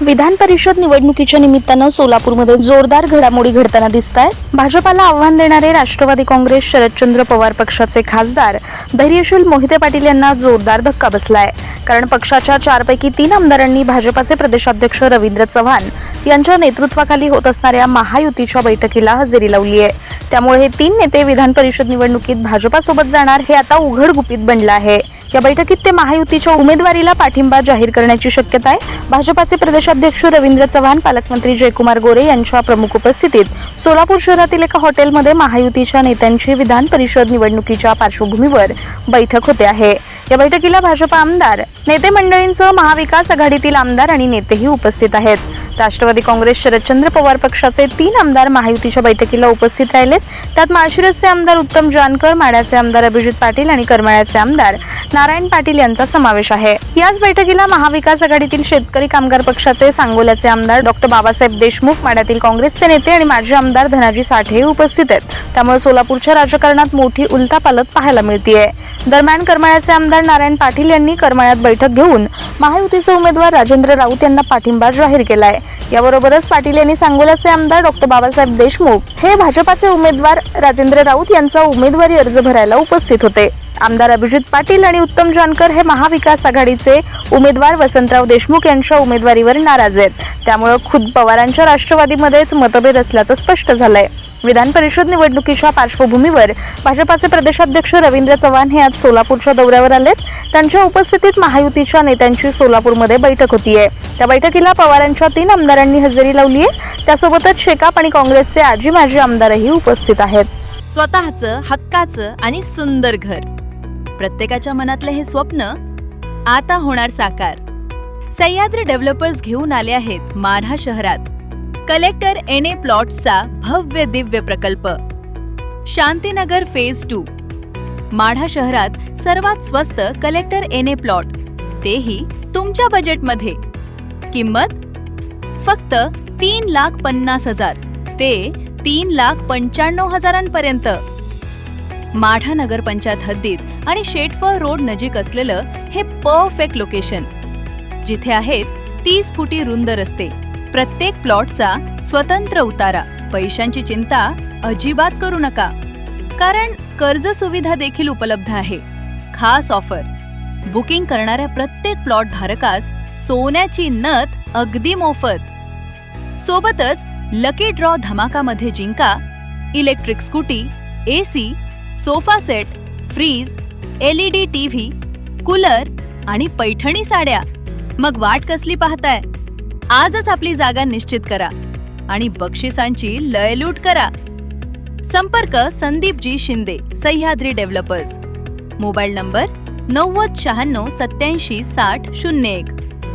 विधान परिषद निवडणुकीच्या निमित्तानं सोलापूरमध्ये जोरदार घडामोडी घडताना दिसतायत। भाजपाला आव्हान देणारे राष्ट्रवादी काँग्रेस शरदचंद्र पवार पक्षाचे खासदार धैर्यशील मोहिते पाटील यांना जोरदार धक्का बसलाय। कारण पक्षाच्या 4 पैकी 3 आमदारांनी भाजपाचे प्रदेशाध्यक्ष रवींद्र चव्हाण यांच्या नेतृत्वाखाली होत असणाऱ्या महायुतीच्या बैठकीला हजेरी लावली आहे। त्यामुळे हे 3 नेते विधान परिषद निवडणुकीत भाजपासोबत जाणार हे आता उघड गुपित बनलं आहे। या बैठकीत ते महायुतीच्या उमेदवारीला पाठिंबा जाहीर करण्याची शक्यता आहे। भाजपाचे प्रदेशाध्यक्ष रवींद्र चव्हाण, पालकमंत्री जयकुमार गोरे यांच्या प्रमुख उपस्थितीत सोलापूर शहरातील एका हॉटेलमध्ये महायुतीच्या नेत्यांची विधान परिषद निवडणुकीच्या पार्श्वभूमीवर बैठक होते आहे। या बैठकीला भाजपा आमदार, नेते मंडळींसह महाविकास आघाडीतील आमदार आणि नेतेही उपस्थित आहेत। राष्ट्रवादी काँग्रेस शरदचंद्र पवार पक्षाचे 3 आमदार महायुतीच्या बैठकीला उपस्थित राहिलेत। त्यात माळशिरसचे आमदार उत्तम जानकर, माढ्याचे आमदार अभिजित पाटील आणि करमाळ्याचे आमदार नारायण पाटील यांचा समावेश आहे। याच बैठकीला महाविकास आघाडीतील शेतकरी कामगार पक्षाचे सांगोल्याचे आमदार डॉक्टर बाबासाहेब देशमुख, माढ्यातील काँग्रेसचे नेते आणि माजी आमदार धनाजी साठे उपस्थित आहेत। त्यामुळे सोलापूरच्या राजकारणात मोठी उलथापालथ पाहायला मिळतेय। दरम्यान करमाळ्याचे आमदार नारायण पाटील यांनी करमाळ्यात बैठक घेऊन महायुतीचे उमेदवार राजेंद्र राऊत यांना पाठिंबा जाहीर केलाय। याबरोबरच पाटील यांनी सांगोल्याचे आमदार डॉक्टर बाबासाहेब देशमुख हे भाजपाचे उमेदवार राजेंद्र राऊत यांचा उमेदवारी अर्ज भरायला उपस्थित होते। आमदार अभिजित पाटील आणि उत्तम जानकर हे महाविकास आघाडीचे उमेदवार वसंतराव देशमुख यांच्या उमेदवारीवर नाराज आहेत। त्यामुळे खुद्द पवारांच्या राष्ट्रवादीमध्येच मतभेद असल्याचं स्पष्ट झालंय। विधान परिषद निवडणुकीच्या पार्श्वभूमीवर भाजपाचे प्रदेशाध्यक्ष रवींद्र चव्हाण हे आज सोलापूरच्या दौऱ्यावर आलेत। त्यांच्या उपस्थितीत महायुतीच्या नेत्यांची सोलापूरमध्ये बैठक होतीये। त्या बैठकीला पवारांच्या 3 आमदारांनी हजेरी लावली आहे। त्यासोबतच शेकाप आणि काँग्रेसचे आजी माजी आमदारही उपस्थित आहेत। स्वतःचं, हक्काचं आणि सुंदर घर, प्रत्येकाच्या मनातले हे स्वप्न आता होणार साकार। सह्याद्री डेव्हलपर्स घेऊन आले आहेत माढा शहरात कलेक्टर एनए प्लॉट्सचा भव्य दिव्य प्रकल्प। शांतीनगर फेज 2 माढा शहरात सर्वात स्वस्त कलेक्टर एनए प्लॉट, तेही तुमच्या बजेटमध्ये। किंमत फक्त 3,50,000 ते 3,95,000 पर्यंत। माढा नगरपंचायत हद्दीत आणि शेटफळ रोड नजीक असलेलं हे परफेक्ट लोकेशन, जिथे आहेत 30 फुटी रुंद रस्ते, प्रत्येक प्लॉटचा स्वतंत्र उतारा। पैशांची चिंता अजिबात करू नका, कारण कर्ज सुविधा देखील उपलब्ध आहे। खास ऑफर, बुकिंग करणाऱ्या प्रत्येक प्लॉट धारकास सोन्याची नथ अगदी मोफत। सोबतच लकी ड्रॉ धमाकामध्ये जिंका electric scooty, AC, sofa set, fridge, LED TV, cooler आणि पैठणी साड्या। मग वाट कसली पाहताय? आजच आपली जागा निश्चित करा आणि बक्षिसांची लयलूट करा। संपर्क Sandeep ji Shinde, Sahyadri developers. Mobile number 90 96 87 60 01।